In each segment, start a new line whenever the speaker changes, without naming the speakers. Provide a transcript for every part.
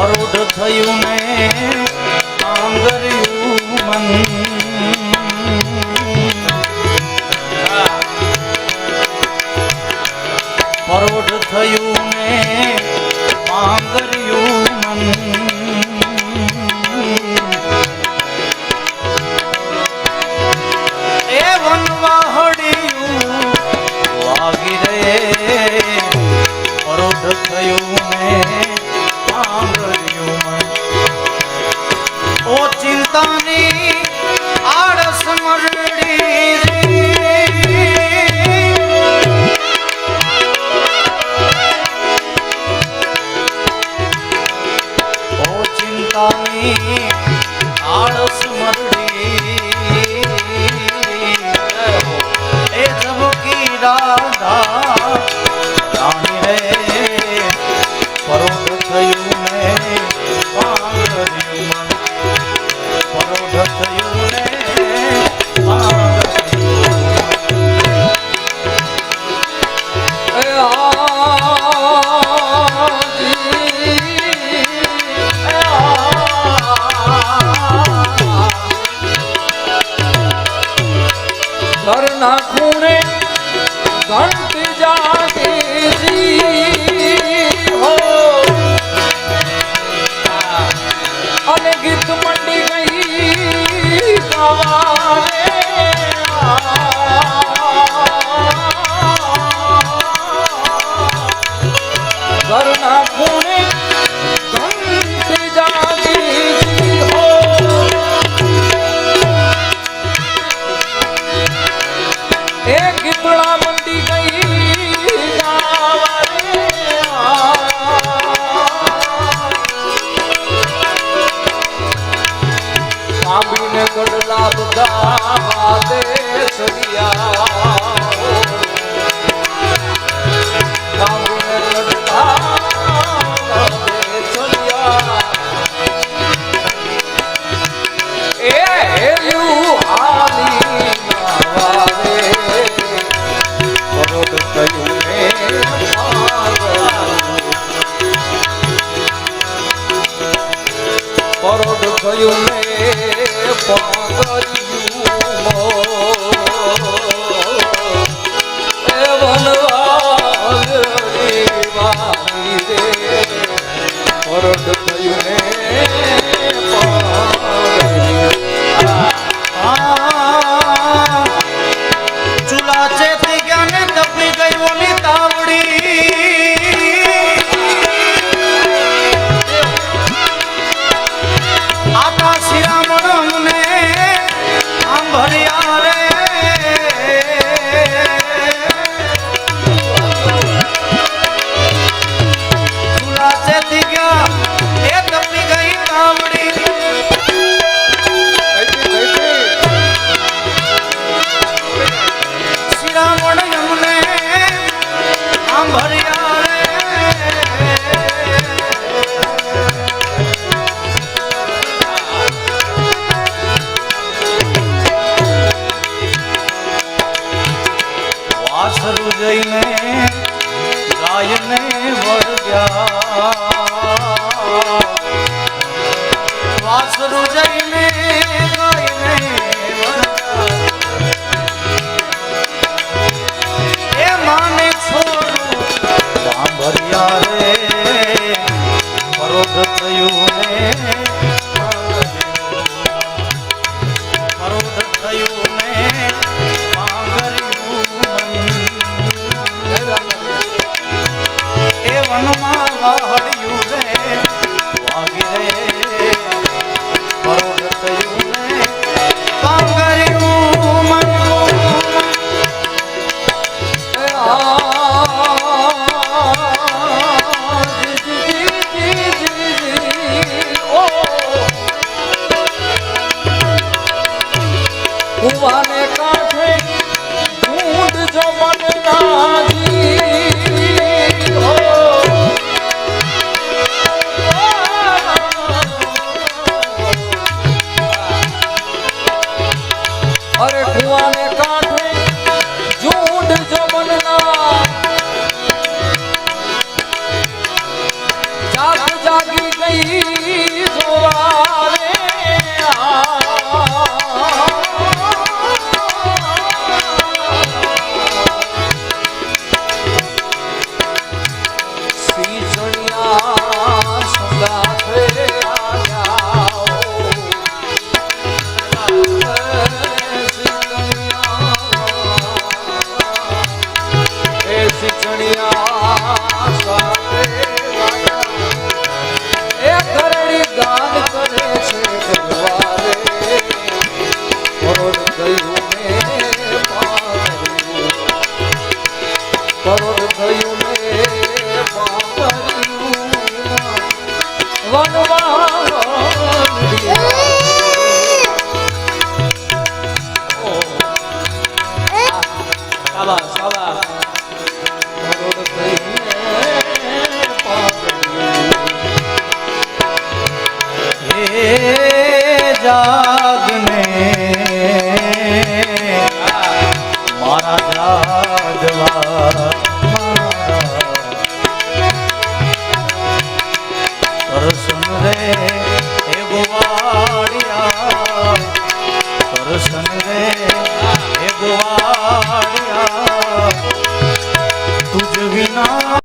પરોઢ થયું ને આંગર્યું મન પરોઢ થયું ને આંગર્યું મન એ વનવાહડિયું વાગી રે પરોઢ થયું ને ઓ ચિંતાની આળસ મરડી ઓ ચિંતાની આળસ મરડી એ જબકી રાધા રાણી રે પરોઢ થયું ને પાંગર્યું મન પરોઢ થયું ને
ઘરના ખૂણે ઘંટી જાગી હો અને ગીત મંડી ગઈ ગાવાને ઘરના ખૂણે ઘંટી જાગી હો એ ગીતડા મંડી ગઈ ગાવાને સાંભળીને ગઢડા બધા દે સરિયા સાંભળીને ગઢડા દે સરિયા એ હેલ્યું હાલી નાવારે પરોઢ થયું ને પરોઢ થયું ને પરોઢ થયું ને
ચૂલા ચેતી ગયા ને તપી ગયો ની તાવડી આતા શિરામણ ને આંભળ્યા રે ચૂલા ચેતી ગયા એ તપી ગઈ તાવડી શિરામણ યમને આંભળ્યા રે વાસરુ જઈને ગાયને વળગ્યા વાસરુ જઈને ગાયને વળગ્યા એ માને છોડું સાંભળ્યા રે પરોઢ થયું ને પરોઢ થયું ને પાંગર્યું મન એ વનમાં વાહડ્યું રે વાગી રે પરોઢ થયું ને પાંગર્યું મન
કુવાને કાંઠે ઢૂંઢ જો મન નાજી હો અરે કુવાને કાંઠે ઢૂંઢ જો મન ના જાગ જાગી ગઈ જોવા રે સીચણિયા સંગાથે
જાગને મારા જાગવા દર્શન રે હે ગોવાળિયા દર્શન રે હે ગોવાળિયા તુજ વિના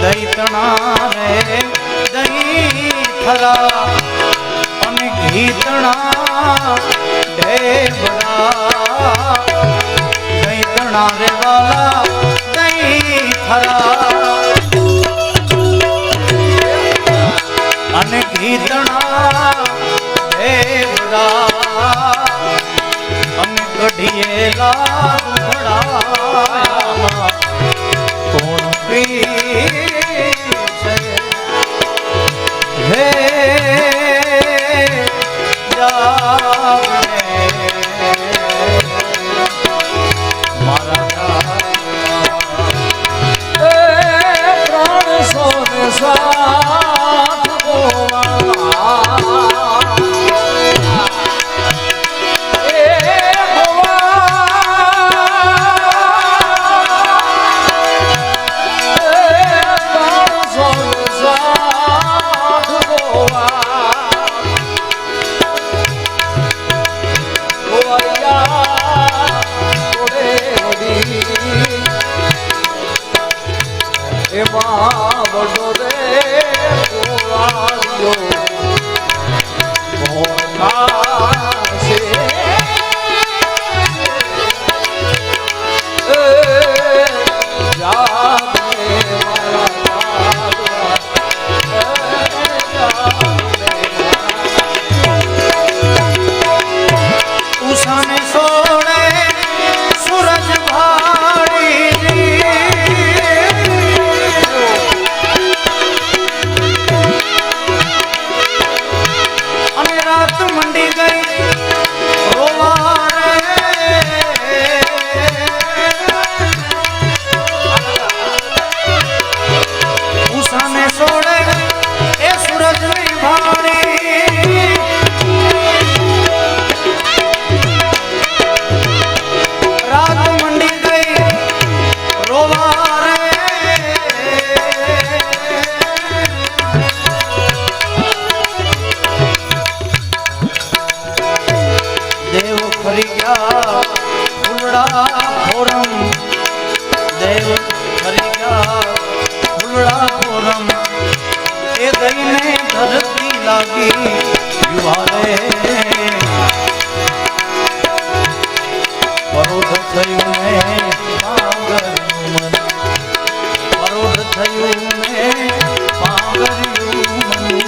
દૈતણા રે દહીં થરા અને ઘીતણા ઢેબડા દૈતણા રે વાલા દહીં થરા અને ઘીતણા ઢેબડા અને કઢિયેલા ઉઘડા કોણ પી હે મારા
પ્રાણ સોને સાથ એમાં બડો રે ગોવાળિયો મોનાશે જાગે
ઉષાને સોડે સૂરજ ભાડી અને રાત મંડી ગઈ રોવા રે ઉષાને સોડે એ સૂરજની ભાડી રાત મંડી ગઈ રોવા રે દેવ ફરી ગયા ફૂલડા ફોરમ દેવ ફરી ગયા ફૂલડા ફોરમ એ દઈને ધરતી લાગી યુવારે પરોઢ થયું ને પાંગર્યું મન પરોઢ થયું ને પાંગર્યું મન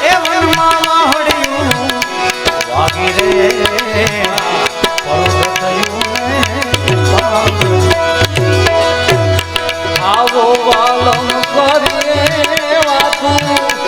એ વનમાં વાહડ્યું વાગી રે પરોઢ થયું ને પાંગર્યું
આવો વાલમ કરીએ વાતું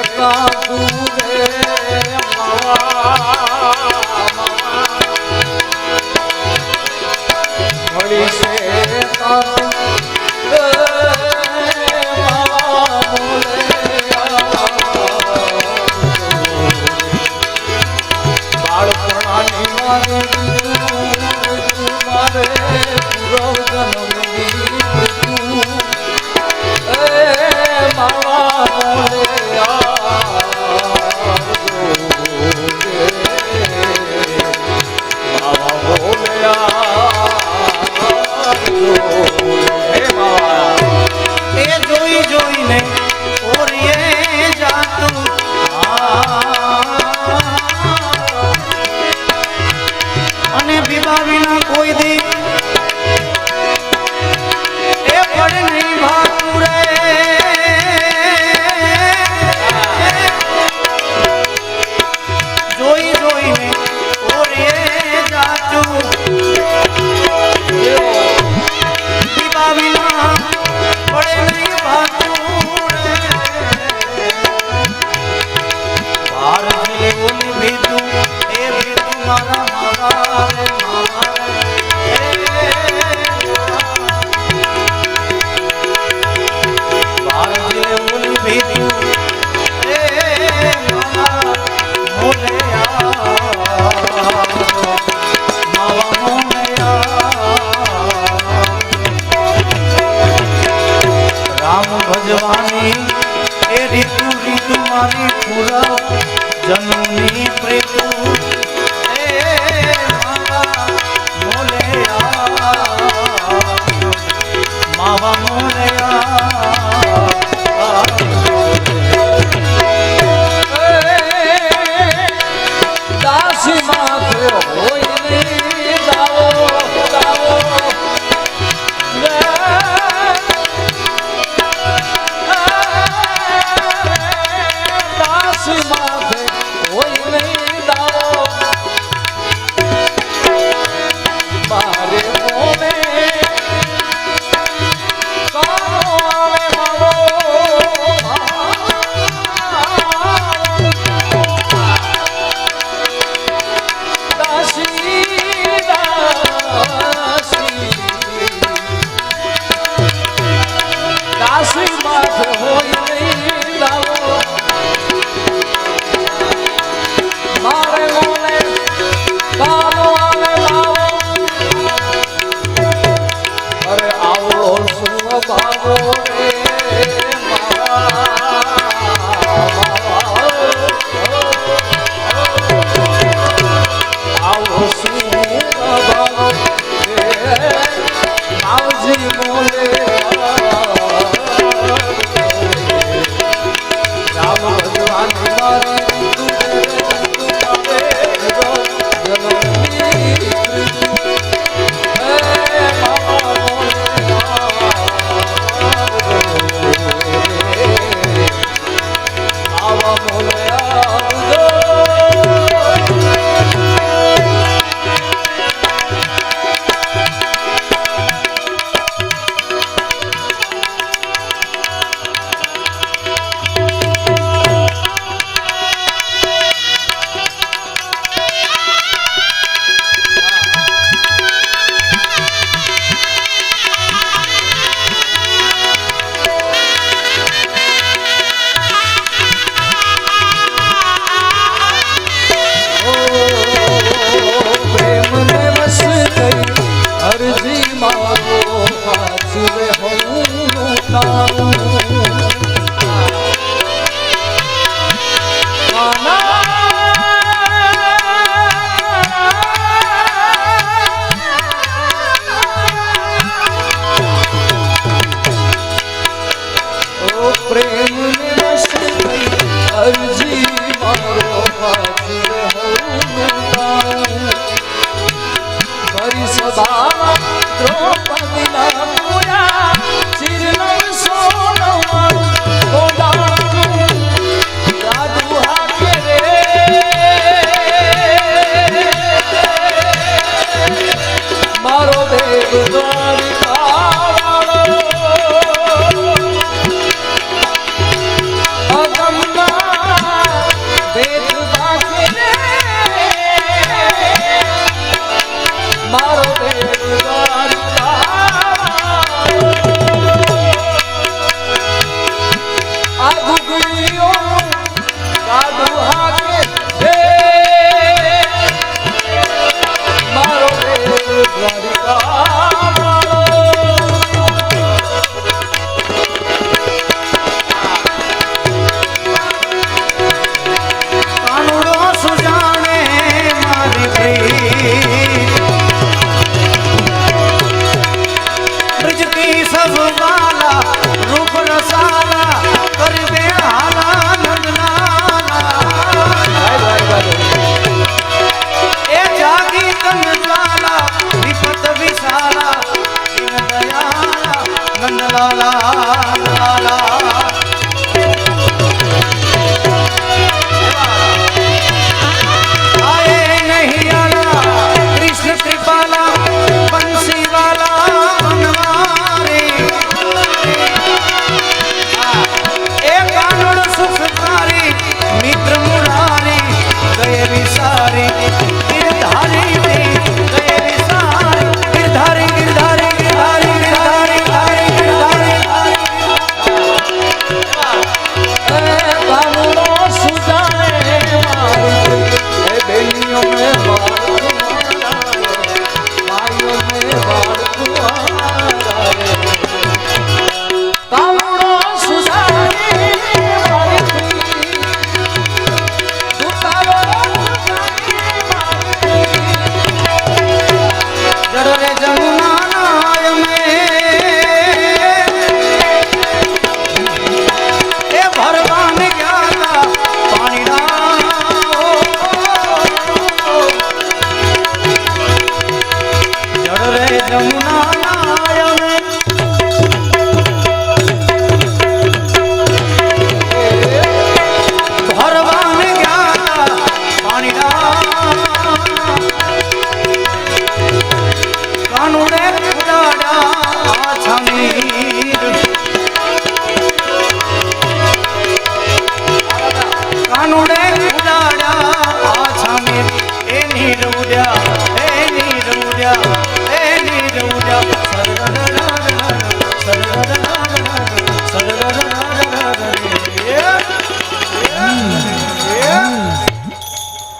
કાતું રે મળી છે કાતું બાળપણાની મારે પૂરવ જન્મની તું
એ જોઈ જોઈને ઓરિયે જાતું અને બીબા વિના કોઈ દી એ પડે નહીં ભાતું રે જોઈ જોઈને ઓરિયે જાતું બીબા વિના પડે નહીં ભાતું રે બાર જીલે ઓલી ભીતું એ ભીતું મારા માવા રે માવા બાર જીલે ઓલી ભીતું એ માવા મોલયા માવા મોલયા રામ ભજવાની એ રીતુ રીતુ મારી પૂરા જન્મની પ્રેતુ એ માવા મોલયા માવા મોલયા
દાસી માથે હોય નહીં દાવો દાવો દાસી માથે હોય નહીં દાવો મારે મોને કાનો આવે માવો દાસી દાસી દાસી માથે હોય નહીં દાવો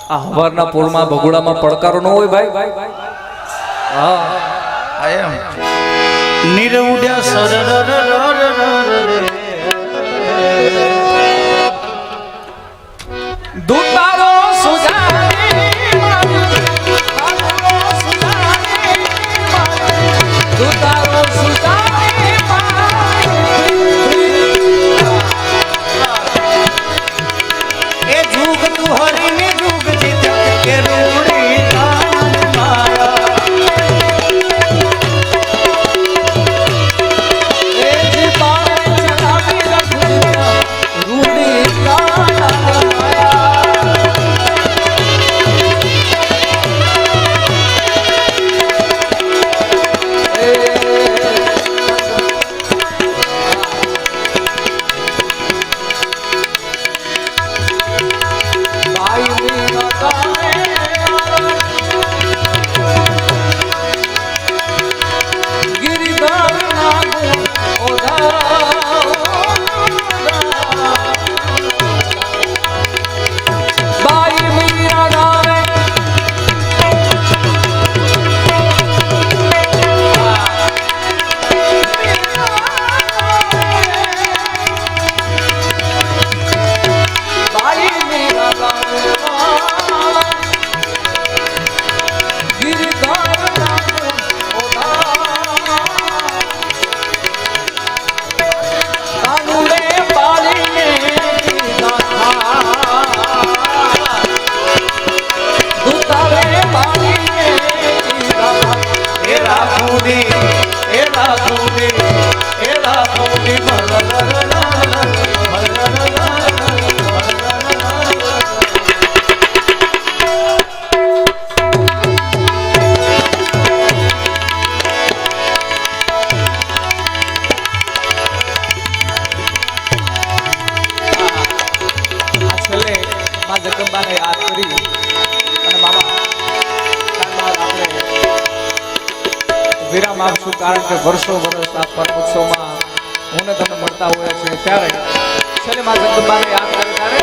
આ હવારના પોળમાં બગુડામાં પડકારો ન હોય ભાઈ. હા
એમ નિરઉડ્યા સરર
દુતારો સુજાની દુતારો સુજાની
એ જુગ તું હરીને જુગ જીત્યા કે રૂડી કાન માયા
એ જી પાર ચલાવી રાખજે રૂડી કાના જગદંબાને યાદ કરી અને મામા ત્યારબાદ આપણે વિરામ આપશું, કારણ કે વર્ષો વર્ષ આ પર્વ ઉત્સવમાં હું ને તમે મળતા હોય છે ત્યારે છેલ્લે મા જગદંબાને યાદ કરે ત્યારે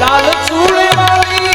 લાલ ચૂડે વાળી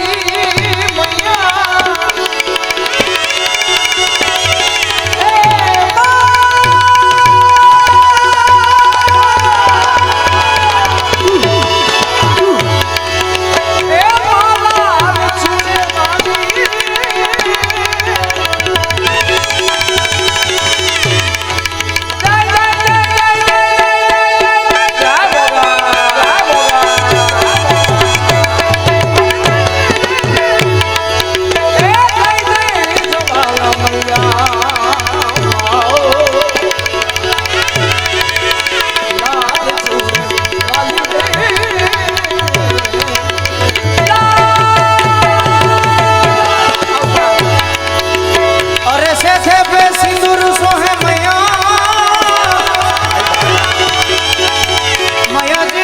મૈયા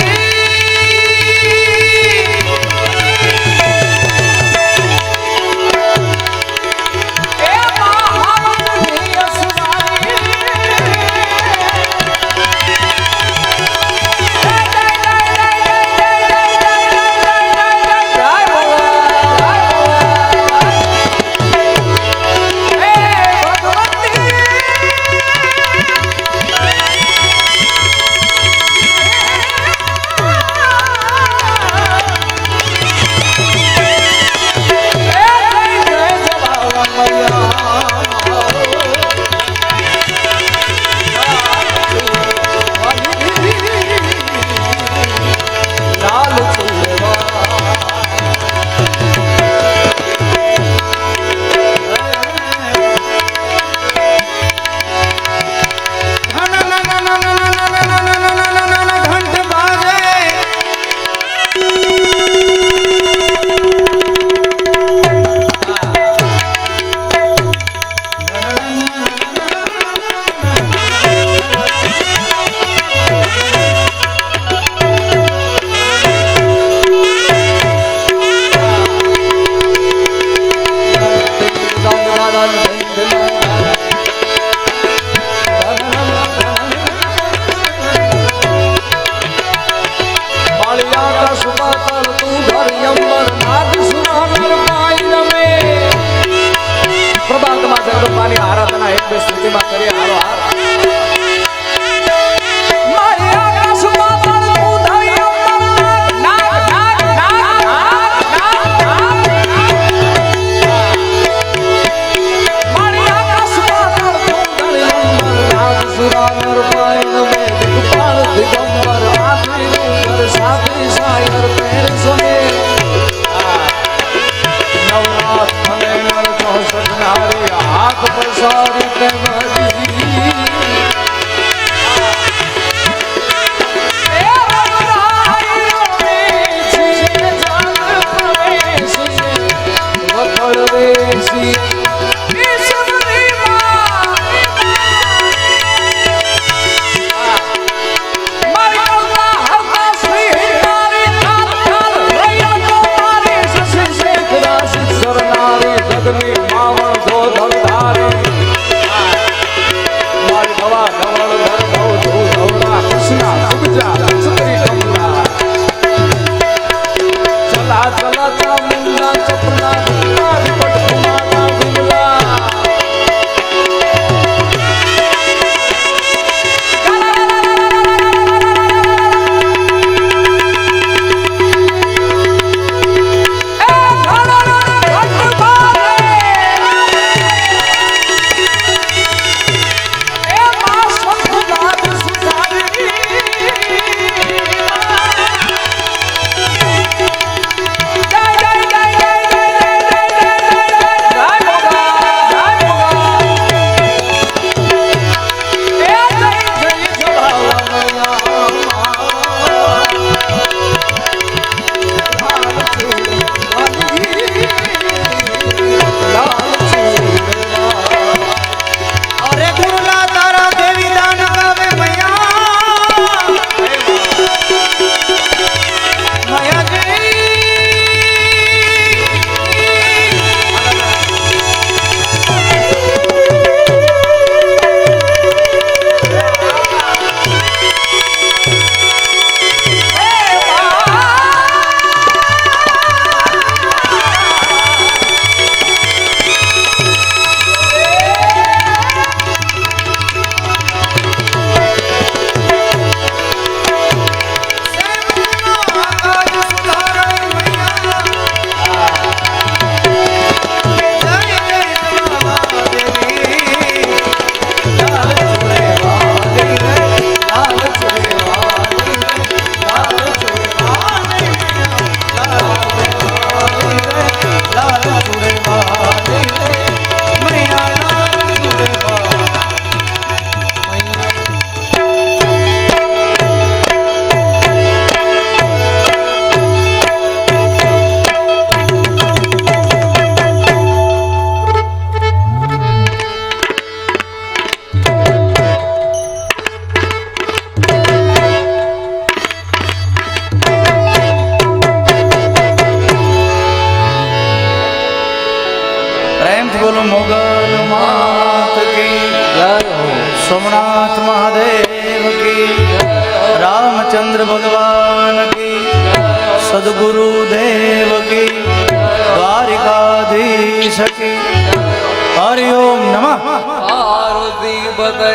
સુમા ધરી અંબર નાગ સુરાનર પાઈ રમે પ્રભાતમાં જગદંબાની આરાધના એક બે સ્તુતિમાં કરી હારો હાર મારી આકાશમાં પણ તું ધરી અંબર નાગ નાગ નાગ મારી આકાશમાં પણ તું ધરી અંબર નાગ સુરાનર પાઈ રમે દિગપાલ દિગંબર આદિ રૂપ સાથી સાયર પેર સોને નવરાત મને નર ચોસઠ નારી હાથ પસારી તે મરી એ રંગાઈ છે જાન પ્રવેશ વખડ વેસી ઈશ્વરી માં મારી કરુણા હરતા શ્રી મારી થાર થાર રૈયા કો મારી શશી શેખ રાશિ સરનારી જગની માવણ ધોધળ ધારી મારી દવા ધવળ ધર ધવ ધૂ ધવળા કૃષ્ણા સુગજા સુંદરી કમલા ચલા ચલા ચામુંડા ચપલા મારી પટ કુમારા વિમલા
અરે ગુરુલા તારા દેવી દાન ગાવે મૈયા મૈયાજી પ્રેમથી બોલો મોગલ માત કી
જય હો
સોમનાથ મહાદેવ કી રામચંદ્ર ભગવાન કી સદગુરુ દેવ કી દ્વારિકાધીશ કી હરિ ઓમ નમઃ
આરતી બદે